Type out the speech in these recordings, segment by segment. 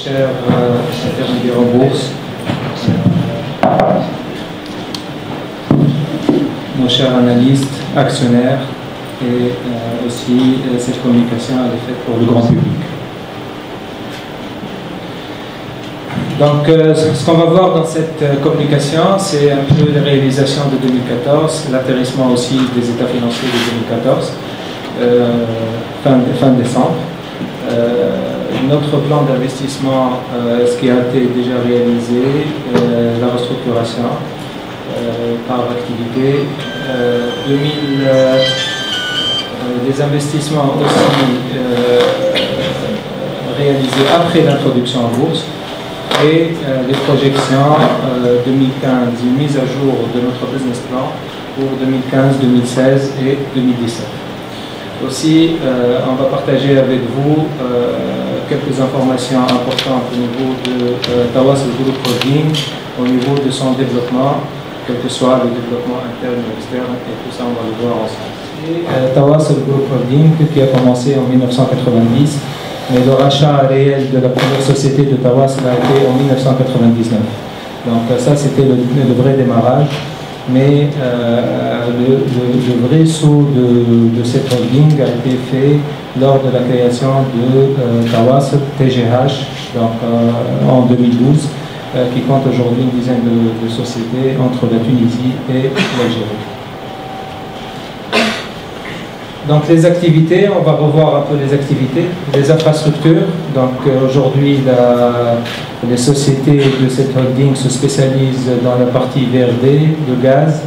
chers intermédiaires en bourse, nos chers analystes, actionnaires, et aussi cette communication elle est faite pour le grand public. Donc ce qu'on va voir dans cette communication, c'est un peu les réalisations de 2014, l'atterrissement aussi des états financiers de 2014, fin décembre. Notre plan d'investissement, ce qui a été déjà réalisé, la restructuration par activité, des investissements aussi réalisés après l'introduction en bourse et les projections 2015, une mise à jour de notre business plan pour 2015, 2016 et 2017. Aussi, on va partager avec vous quelques informations importantes au niveau de Tawasul Group Holding, au niveau de son développement, quel que soit le développement interne ou externe, et tout ça on va le voir ensemble. Tawasul Group Holding qui a commencé en 1990, mais le rachat réel de la première société de Tawasul a été en 1999. Donc ça c'était le vrai démarrage. Mais le vrai saut de cette holding a été fait lors de la création de Tawasul TGH donc, en 2012, qui compte aujourd'hui une dizaine de sociétés entre la Tunisie et l'Algérie. Donc les activités, on va revoir un peu les activités, les infrastructures. Donc aujourd'hui, les sociétés de cette holding se spécialisent dans la partie VRD, le gaz,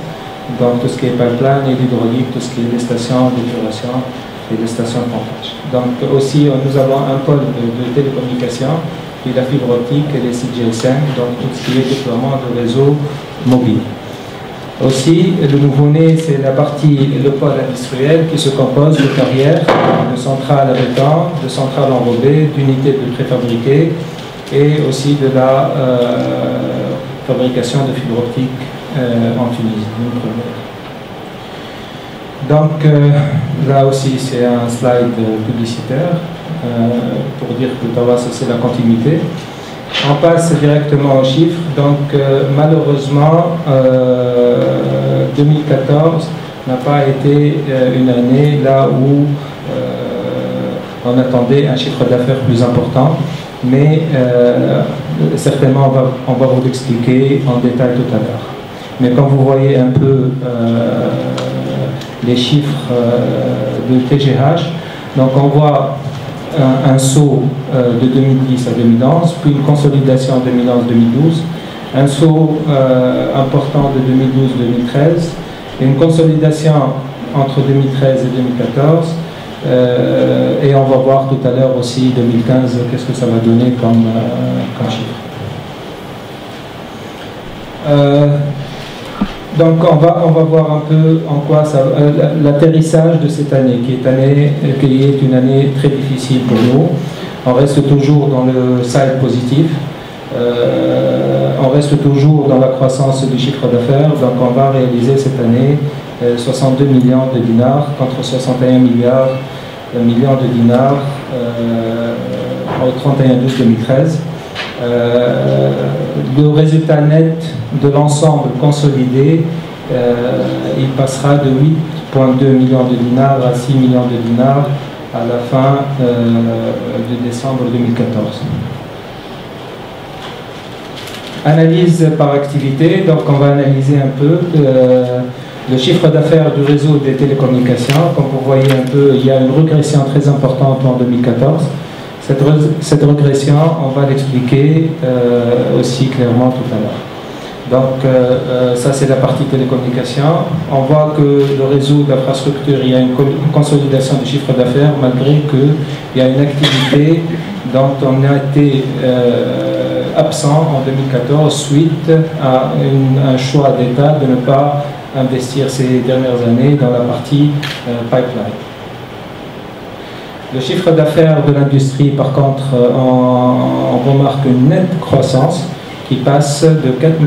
donc tout ce qui est pipeline et l'hydraulique, tout ce qui est les stations d'épuration et les stations de pompage. Donc aussi, nous avons un pôle de télécommunications, qui est la fibre optique et les sites GSM, donc tout ce qui est déploiement de réseaux mobiles. Aussi, le nouveau-né, c'est la partie, le pôle industriel qui se compose de carrières, de centrales à béton, de centrales enrobées, d'unités de préfabriquées et aussi de la fabrication de fibres optiques en Tunisie. Donc là aussi, c'est un slide publicitaire pour dire que Tawasul, c'est la continuité. On passe directement aux chiffres. Donc, malheureusement, 2014 n'a pas été une année là où on attendait un chiffre d'affaires plus important. Mais certainement, on va vous l'expliquer en détail tout à l'heure. Mais quand vous voyez un peu les chiffres de TGH, donc on voit un saut de 2010 à 2011, puis une consolidation en 2011-2012, un saut important de 2012-2013, et une consolidation entre 2013 et 2014, et on va voir tout à l'heure aussi 2015, qu'est-ce que ça va donner comme chiffre. Donc on va voir un peu en quoi l'atterrissage de cette année, qui est une année très difficile pour nous. On reste toujours dans le side positif, on reste toujours dans la croissance du chiffre d'affaires, donc on va réaliser cette année 62 millions de dinars contre 61 millions de dinars au 31/12/2013. Le résultat net de l'ensemble consolidé, il passera de 8,2 millions de dinars à 6 millions de dinars à la fin de décembre 2014. Analyse par activité, donc on va analyser un peu le chiffre d'affaires du réseau des télécommunications. Comme vous voyez un peu, il y a une régression très importante en 2014. Cette régression, on va l'expliquer aussi clairement tout à l'heure. Donc, ça c'est la partie télécommunication. On voit que le réseau d'infrastructure, il y a une consolidation du chiffre d'affaires, malgré qu'il y a une activité dont on a été absent en 2014 suite à un choix d'État de ne pas investir ces dernières années dans la partie pipeline. Le chiffre d'affaires de l'industrie, par contre, on remarque une nette croissance qui passe de 4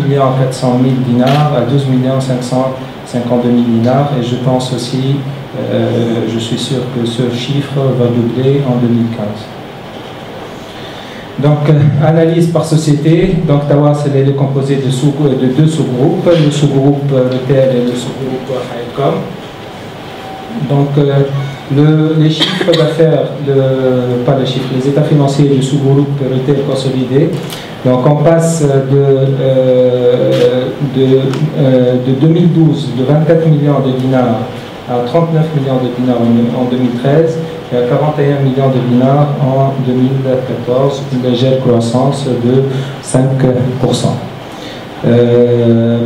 400 000 dinars à 12 552 000 dinars. Et je pense aussi, je suis sûr que ce chiffre va doubler en 2015. Donc, analyse par société. Donc, Tawas, elle est composée de deux sous-groupes, le sous-groupe retail et le sous-groupe Haycom. Donc, les chiffres d'affaires, pas les chiffres, les états financiers du sous-groupe retail consolidé. Donc, on passe de 2012 de 24 millions de dinars à 39 millions de dinars en 2013 et à 41 millions de dinars en 2014, une légère croissance de 5%.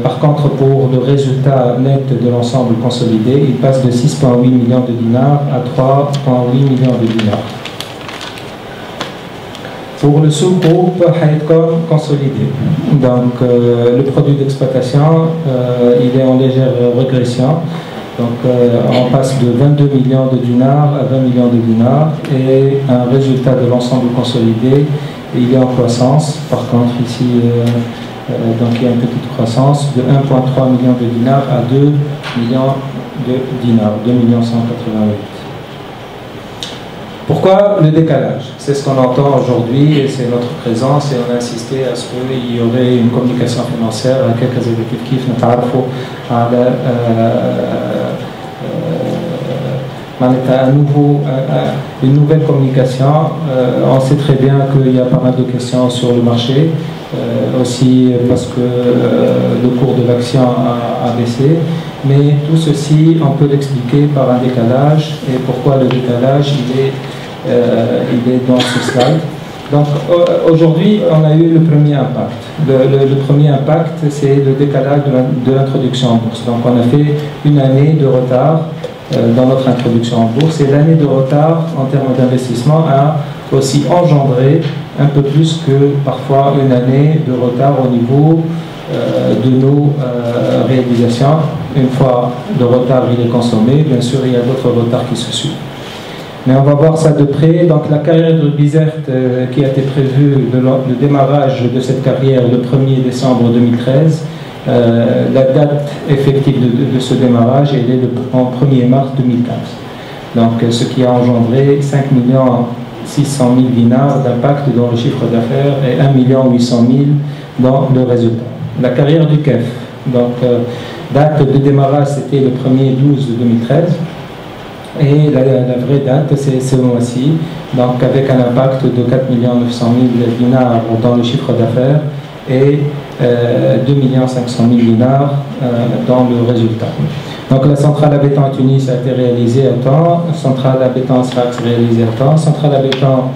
Par contre, pour le résultat net de l'ensemble consolidé, il passe de 6,8 millions de dinars à 3,8 millions de dinars. Pour le sous-groupe Haycom consolidé, donc le produit d'exploitation, il est en légère régression. Donc on passe de 22 millions de dinars à 20 millions de dinars et un résultat de l'ensemble consolidé, il est en croissance. Par contre ici, donc il y a une petite croissance de 1,3 million de dinars à 2 millions de dinars, 2 188. Pourquoi le décalage? C'est ce qu'on entend aujourd'hui et c'est notre présence et on a insisté à ce qu'il y aurait une communication financière à quelques effectifs qui une nouvelle communication. On sait très bien qu'il y a pas mal de questions sur le marché, aussi parce que le cours de l'action a baissé. Mais tout ceci, on peut l'expliquer par un décalage. Et pourquoi le décalage, il est dans ce slide. Donc aujourd'hui, on a eu le premier impact. Le premier impact, c'est le décalage de l'introduction en bourse. Donc on a fait une année de retard dans notre introduction en bourse. Et l'année de retard en termes d'investissement a aussi engendré un peu plus que parfois une année de retard au niveau de nos réalisations. Une fois le retard il est consommé, bien sûr il y a d'autres retards qui se suivent. Mais on va voir ça de près. Donc la carrière de Bizert qui a été prévue, le démarrage de cette carrière le 1er décembre 2013, la date effective de ce démarrage elle est en 1er mars 2015. Donc ce qui a engendré 5 600 000 dinars d'impact dans le chiffre d'affaires et 1 800 000 dans le résultat. La carrière du KEF, donc date de démarrage c'était le 1er 12 2013 et la vraie date c'est ce mois-ci, donc avec un impact de 4 900 000 dinars dans le chiffre d'affaires et 2 500 000 dinars dans le résultat. Donc la centrale à béton à Tunis a été réalisée à temps, centrale à béton à Sfax réalisée à temps, centrale à béton,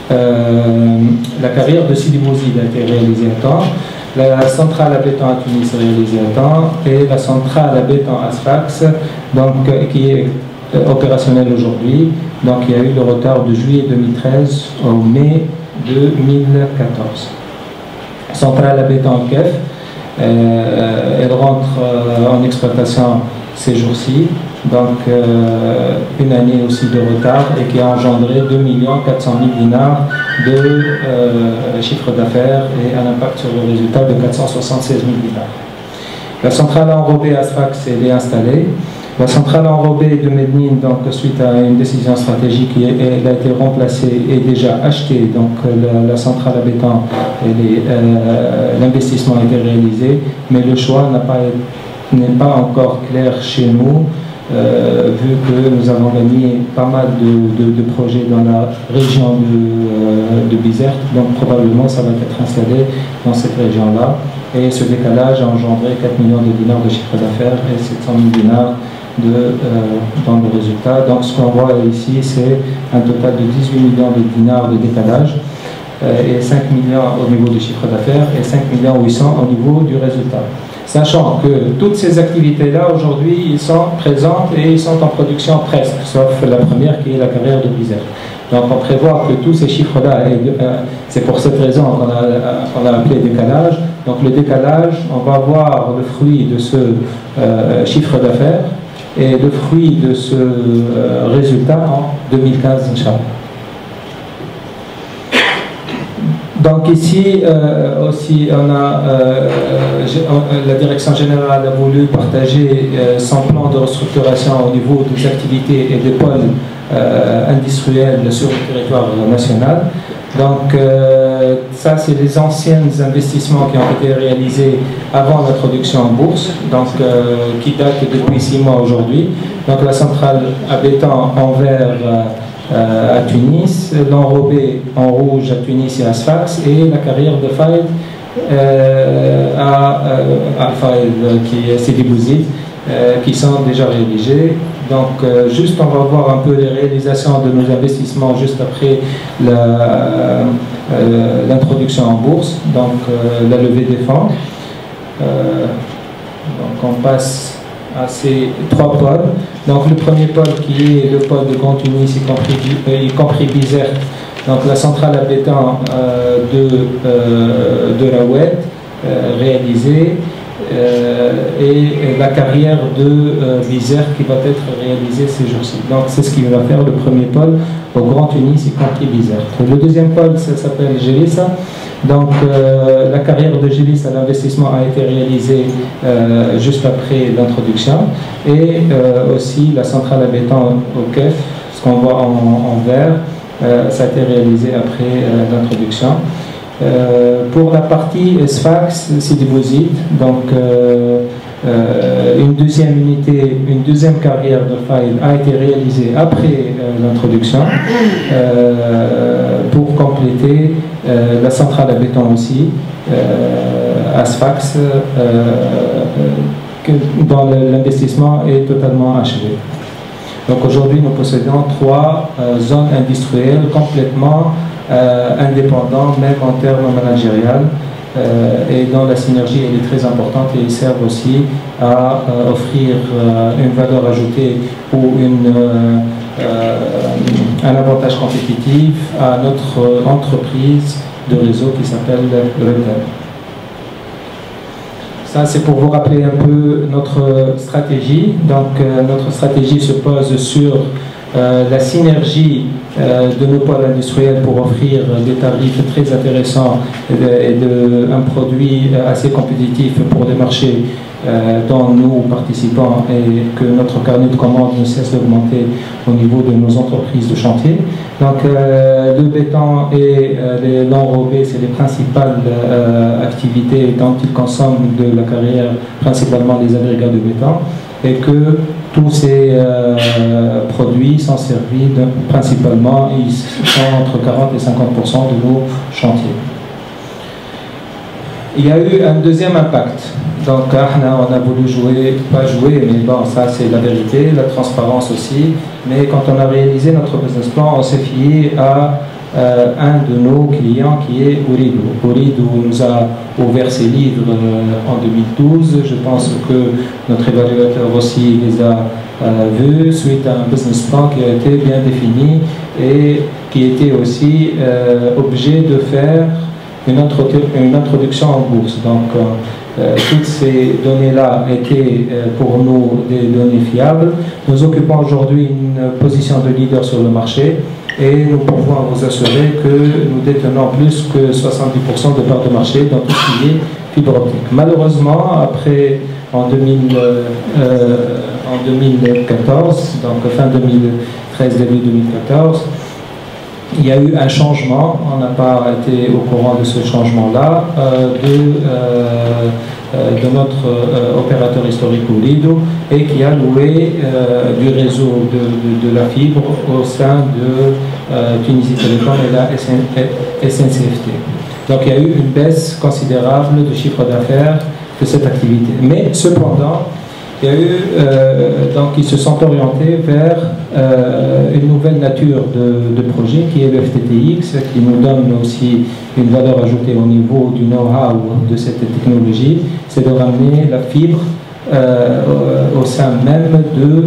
la carrière de Sidi Bouzid a été réalisée à temps, la centrale à béton à Tunis réalisée à temps et la centrale à béton à Sfax donc, qui est opérationnelle aujourd'hui. Donc il y a eu le retard de juillet 2013 au mai 2014. Centrale à béton KEF, elle rentre en exploitation ces jours-ci, donc une année aussi de retard et qui a engendré 2 400 000 dinars de chiffre d'affaires et un impact sur le résultat de 476 000 dinars. La centrale enrobée à Sfax elle est installée. La centrale enrobée de Medine, donc suite à une décision stratégique, elle a été remplacée et déjà achetée. Donc la centrale à béton, l'investissement a été réalisé, mais le choix n'est pas encore clair chez nous, vu que nous avons gagné pas mal de projets dans la région de Bizert, donc probablement ça va être installé dans cette région-là. Et ce décalage a engendré 4 millions de dinars de chiffre d'affaires et 700 000 dinars dans le résultat. Donc ce qu'on voit ici, c'est un total de 18 millions de dinars de décalage et 5 millions au niveau du chiffre d'affaires et 5 800 000 au niveau du résultat. Sachant que toutes ces activités-là, aujourd'hui, ils sont présentes et ils sont en production presque, sauf la première qui est la carrière de Bizert. Donc on prévoit que tous ces chiffres-là, c'est pour cette raison qu'on a appelé décalage. Donc le décalage, on va voir le fruit de ce chiffre d'affaires et le fruit de ce résultat en 2015, Inch'Allah. Donc ici aussi, la direction générale a voulu partager son plan de restructuration au niveau des activités et des pôles industriels sur le territoire national. Donc ça, c'est les anciens investissements qui ont été réalisés avant l'introduction en bourse, donc qui datent depuis 6 mois aujourd'hui. Donc la centrale à béton en vert à Tunis, l'enrobé en rouge à Tunis et à Sfax, et la carrière de Faïd à Faïd qui est Sidi Bouzid, qui sont déjà réalisés. Donc juste on va voir un peu les réalisations de nos investissements juste après l'introduction en bourse, donc la levée des fonds. Donc on passe à ces 3 pôles. Donc le premier pôle qui est le pôle de Grand Tunis, y compris Bizerte, donc la centrale à béton de Rawet, réalisée, et la carrière de Bizerte qui va être réalisée ces jours-ci. Donc c'est ce qui va faire le premier pôle au Grand Tunis, y compris Bizerte. Le deuxième pôle, ça s'appelle Gelissa. Donc la carrière de Gelissa, l'investissement a été réalisé juste après l'introduction, et aussi la centrale à béton au KEF, ce qu'on voit en vert, ça a été réalisé après l'introduction. Pour la partie Sfax, Sidi Bouzid, donc une deuxième unité, une deuxième carrière de Faïd a été réalisée après l'introduction pour compléter la centrale à béton aussi à Sfax, dont l'investissement est totalement achevé. Donc aujourd'hui nous possédons 3 zones industrielles complètement indépendants, même en termes managériels, et dont la synergie elle est très importante, et ils servent aussi à offrir une valeur ajoutée ou un avantage compétitif à notre entreprise de réseau qui s'appelle Retail. Ça, c'est pour vous rappeler un peu notre stratégie. Donc, notre stratégie se pose sur la synergie de nos pôles industriels pour offrir des tarifs très intéressants et un produit assez compétitif pour les marchés dont nous participons, et que notre carnet de commandes ne cesse d'augmenter au niveau de nos entreprises de chantier. Donc le béton et l'enrobé, c'est les principales activités dont ils consomment de la carrière, principalement les agrégats de béton, et que tous ces produits sont servis principalement, ils sont entre 40 et 50% de nos chantiers. Il y a eu un deuxième impact. Donc, on a voulu pas jouer, mais bon, ça c'est la vérité, la transparence aussi. Mais quand on a réalisé notre business plan, on s'est fié à un de nos clients qui est Ooredoo. Ooredoo nous a ouvert ses livres en 2012. Je pense que notre évaluateur aussi les a vus suite à un business plan qui a été bien défini et qui était aussi objet de faire une introduction en bourse. Donc, toutes ces données-là étaient pour nous des données fiables. Nous occupons aujourd'hui une position de leader sur le marché et nous pouvons vous assurer que nous détenons plus que 70% de part de marché dans tout ce qui est fibre optique. Malheureusement, après, en 2014, donc fin 2013, début 2014, il y a eu un changement, on n'a pas été au courant de ce changement-là, de notre opérateur historique Ooredoo, et qui a loué du réseau de la fibre au sein de Tunisie Télécom et la SNCFT. Donc il y a eu une baisse considérable de chiffre d'affaires de cette activité. Mais cependant, il y a eu, donc ils se sont orientés vers une nouvelle nature de projet qui est le FTTX, qui nous donne aussi une valeur ajoutée au niveau du know-how de cette technologie, c'est de ramener la fibre au sein même de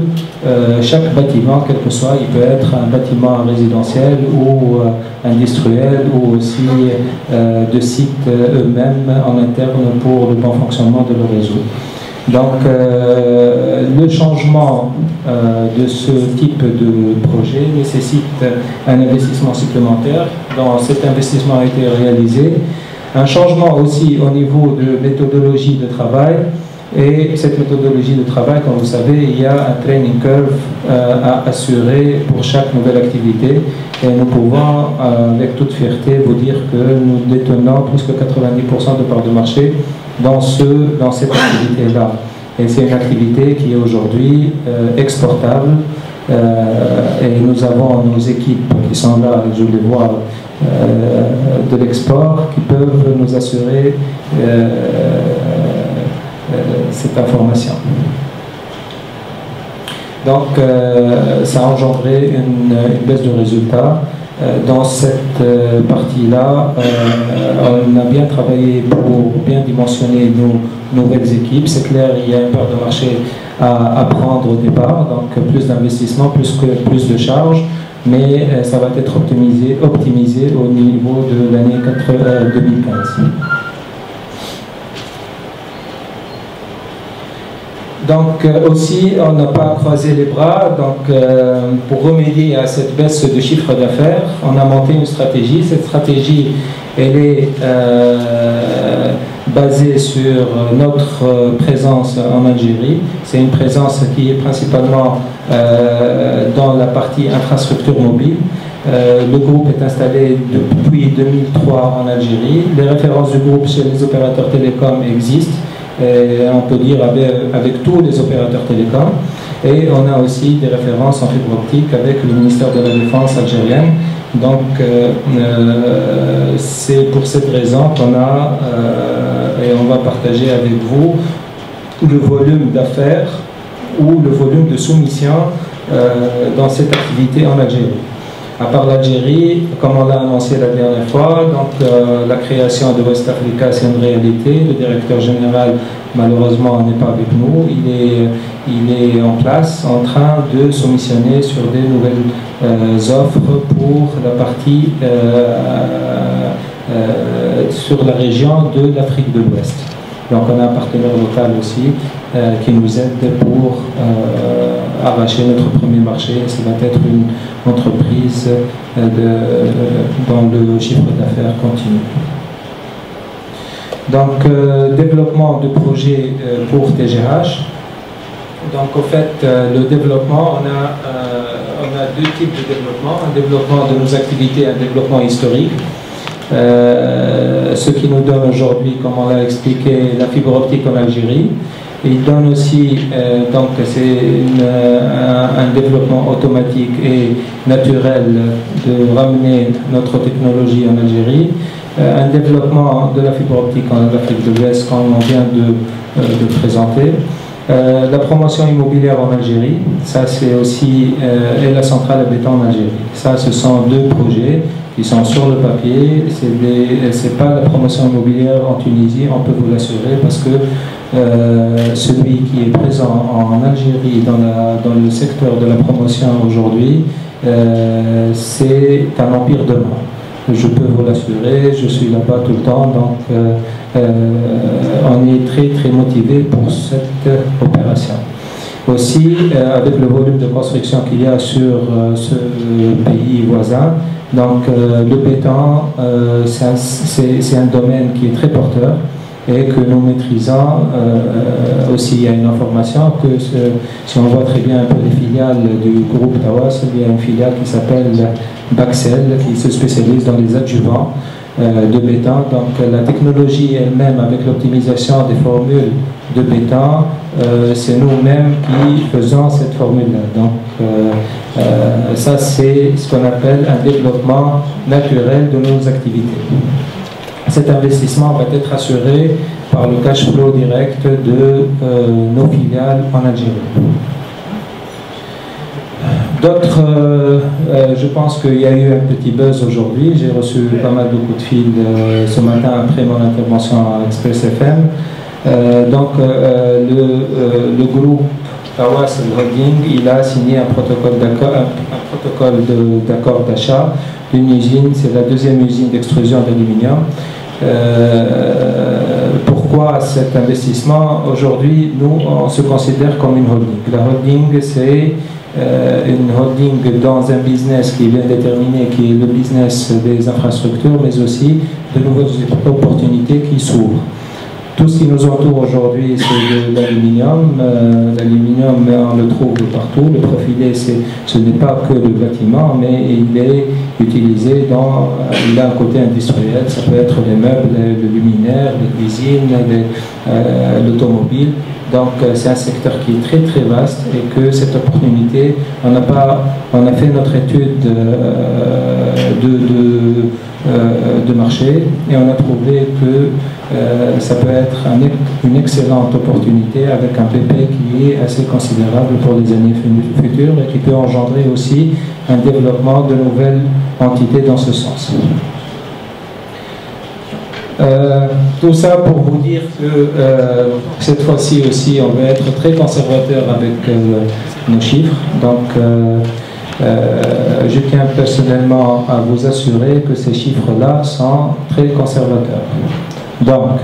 chaque bâtiment, quel que soit, il peut être un bâtiment résidentiel ou industriel ou aussi de sites eux-mêmes en interne pour le bon fonctionnement de leur réseau. Donc le changement de ce type de projet nécessite un investissement supplémentaire. Donc cet investissement a été réalisé. Un changement aussi au niveau de méthodologie de travail. Et cette méthodologie de travail, comme vous savez, il y a un training curve à assurer pour chaque nouvelle activité. Et nous pouvons, avec toute fierté, vous dire que nous détenons plus que 90% de parts de marché dans cette activité-là. Et c'est une activité qui est aujourd'hui exportable. Et nous avons nos équipes qui sont là, je les vois, de l'export, qui peuvent nous assurer cette information. Donc, ça a engendré une baisse de résultats. Dans cette partie-là, on a bien travaillé pour bien dimensionner nos nouvelles équipes. C'est clair, il y a une part de marché à prendre au départ, donc plus d'investissement, plus de charges, mais ça va être optimisé au niveau de l'année 2015. Donc aussi, on n'a pas croisé les bras. Donc, pour remédier à cette baisse de chiffre d'affaires, on a monté une stratégie. Cette stratégie, elle est basée sur notre présence en Algérie. C'est une présence qui est principalement dans la partie infrastructure mobile. Le groupe est installé depuis 2003 en Algérie. Les références du groupe chez les opérateurs télécoms existent. Et on peut dire avec tous les opérateurs télécoms, et on a aussi des références en fibre optique avec le ministère de la Défense algérienne. Donc c'est pour cette raison qu'on a et on va partager avec vous le volume d'affaires ou le volume de soumission dans cette activité en Algérie. À part l'Algérie, comme on l'a annoncé la dernière fois, donc la création de West Africa, c'est une réalité. Le directeur général, malheureusement, n'est pas avec nous. Il est en place, en train de soumissionner sur des nouvelles offres pour la partie sur la région de l'Afrique de l'Ouest. Donc on a un partenaire local aussi qui nous aide pour arracher notre premier marché. Ça va être une entreprise dont le chiffre d'affaires continue. Donc développement de projets pour TGH. Donc au fait, le développement, on a deux types de développement. Un développement de nos activités, un développement historique. Ce qui nous donne aujourd'hui, comme on l'a expliqué, la fibre optique en Algérie. Il donne aussi, donc c'est un développement automatique et naturel de ramener notre technologie en Algérie. Un développement de la fibre optique en Afrique de l'Ouest, comme on vient de présenter. La promotion immobilière en Algérie, ça c'est aussi, et la centrale à béton en Algérie. Ça, ce sont deux projets qui sont sur le papier. C'est pas la promotion immobilière en Tunisie, on peut vous l'assurer, parce que celui qui est présent en Algérie dans le secteur de la promotion aujourd'hui, c'est un empire de main. Je peux vous l'assurer, je suis là-bas tout le temps, donc on est très très motivé pour cette opération. Aussi, avec le volume de construction qu'il y a sur ce pays voisin, donc le béton, c'est un domaine qui est très porteur et que nous maîtrisons. Aussi, il y a une information que si on voit très bien un peu les filiales du groupe Tawas, il y a une filiale qui s'appelle Baxel, qui se spécialise dans les adjuvants de béton. Donc la technologie elle-même, avec l'optimisation des formules de béton, c'est nous-mêmes qui faisons cette formule-là. Donc ça, c'est ce qu'on appelle un développement naturel de nos activités. Cet investissement va être assuré par le cash flow direct de nos filiales en Algérie. D'autres, je pense qu'il y a eu un petit buzz aujourd'hui. J'ai reçu pas mal de coups de fil ce matin après mon intervention à Express FM. Donc, le groupe Tawas Holding, il a signé un protocole d'accord d'achat d'une usine. C'est la deuxième usine d'extrusion d'aluminium. Pourquoi cet investissement? Aujourd'hui, nous, on se considère comme une holding. La holding, c'est une holding dans un business qui est bien déterminé, qui est le business des infrastructures, mais aussi de nouvelles opportunités qui s'ouvrent. Tout ce qui nous entoure aujourd'hui, c'est de l'aluminium. L'aluminium, on le trouve partout. Le profilé, ce n'est pas que le bâtiment, mais il est utilisé il a un côté industriel. Ça peut être les meubles, le luminaire, les cuisines, l'automobile. Donc c'est un secteur qui est très très vaste et que cette opportunité, on a fait notre étude de marché et on a trouvé que ça peut être une excellente opportunité avec un PP qui est assez considérable pour les années futures et qui peut engendrer aussi un développement de nouvelles entités dans ce sens. Tout ça pour vous dire que cette fois-ci aussi on va être très conservateur avec nos chiffres. Donc je tiens personnellement à vous assurer que ces chiffres-là sont très conservateurs. Donc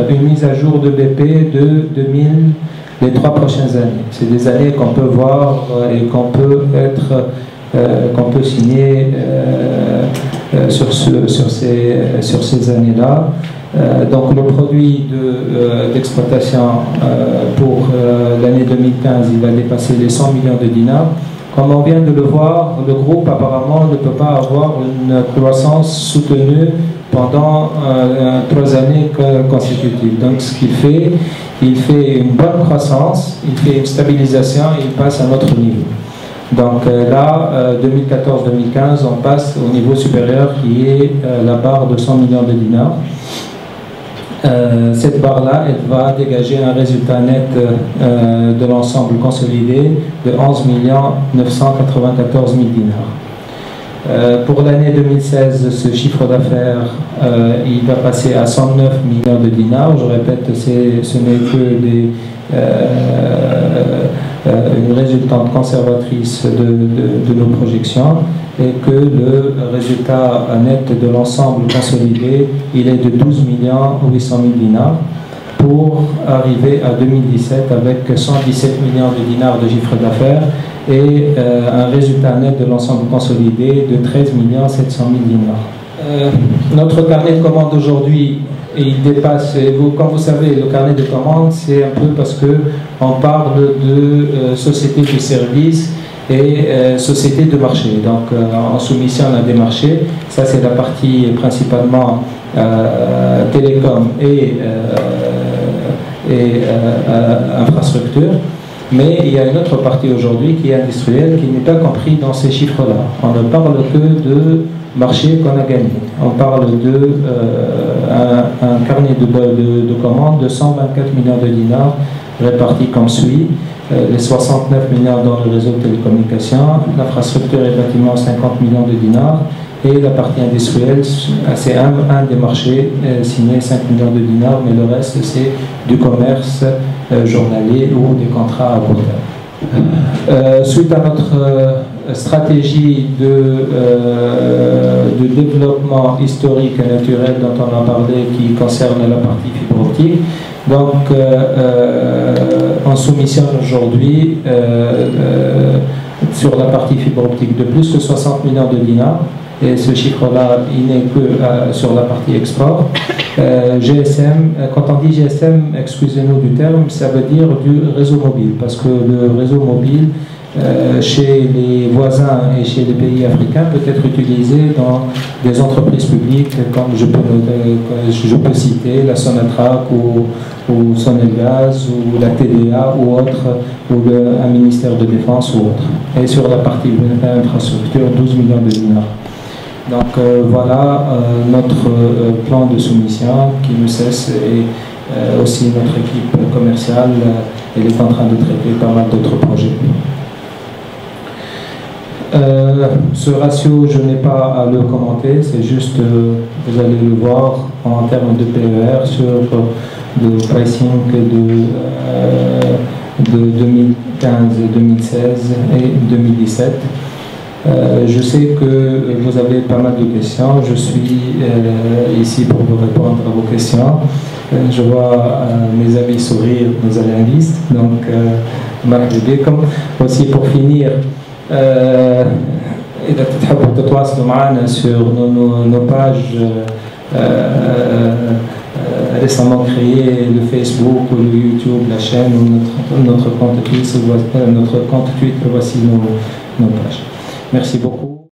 une mise à jour de BP de 2000 les 3 prochaines années. C'est des années qu'on peut voir et qu'on peut signer sur ces années-là. Donc le produit d'exploitation pour l'année 2015, il va dépasser les 100 millions de dinars. Comme on vient de le voir, le groupe apparemment ne peut pas avoir une croissance soutenue pendant 3 années consécutives. Donc ce qu'il fait, il fait une bonne croissance, il fait une stabilisation et il passe à un autre niveau. Donc là, 2014-2015, on passe au niveau supérieur qui est la barre de 100 millions de dinars. Cette barre-là, elle va dégager un résultat net de l'ensemble consolidé de 11 994 000 dinars. Pour l'année 2016, ce chiffre d'affaires, il va passer à 109 millions de dinars. Je répète, ce n'est que une résultante conservatrice de nos projections et que le résultat net de l'ensemble consolidé, il est de 12 800 000 dinars pour arriver à 2017 avec 117 millions de dinars de chiffre d'affaires et un résultat net de l'ensemble consolidé de 13 700 000 dinars. Notre carnet de commandes aujourd'hui, il dépasse, comme vous savez, le carnet de commandes, c'est un peu parce qu'on parle de sociétés de services et sociétés de marché. Donc en soumission, on a des marchés. Ça, c'est la partie principalement télécom et infrastructure. Mais il y a une autre partie aujourd'hui qui est industrielle, qui n'est pas compris dans ces chiffres-là. On ne parle que de marché qu'on a gagné. On parle un carnet de commandes de 124 millions de dinars répartis comme suit. Les 69 millions dans le réseau de télécommunications, l'infrastructure et bâtiment 50 millions de dinars et la partie industrielle, c'est un des marchés signé 5 millions de dinars, mais le reste c'est du commerce journalier ou des contrats à court terme. Suite à notre stratégie de développement historique et naturel dont on a parlé qui concerne la partie fibre optique, donc on soumissionne aujourd'hui sur la partie fibre optique de plus que 60 millions de dinars. Et ce chiffre-là, il n'est que sur la partie export. GSM, quand on dit GSM, excusez-nous du terme, ça veut dire du réseau mobile, parce que le réseau mobile, chez les voisins et chez les pays africains, peut être utilisé dans des entreprises publiques, comme je peux citer la Sonatrach ou Sonelgaz, ou la TDA, ou autre, ou un ministère de défense, ou autre. Et sur la partie infrastructure, 12 millions de dinars. Donc voilà notre plan de soumission qui ne cesse et aussi notre équipe commerciale elle est en train de traiter pas mal d'autres projets. Ce ratio, je n'ai pas à le commenter, c'est juste, vous allez le voir en termes de PER sur le pricing de 2015, 2016 et 2017. Je sais que vous avez pas mal de questions. Je suis ici pour vous répondre à vos questions. Je vois mes amis sourire, nos analystes. Donc, comme aussi pour finir, إذا تحبوا تتواصلوا معنا sur nos pages récemment créé le Facebook ou le YouTube, la chaîne ou notre compte Twitter. Voici nos pages. Merci beaucoup.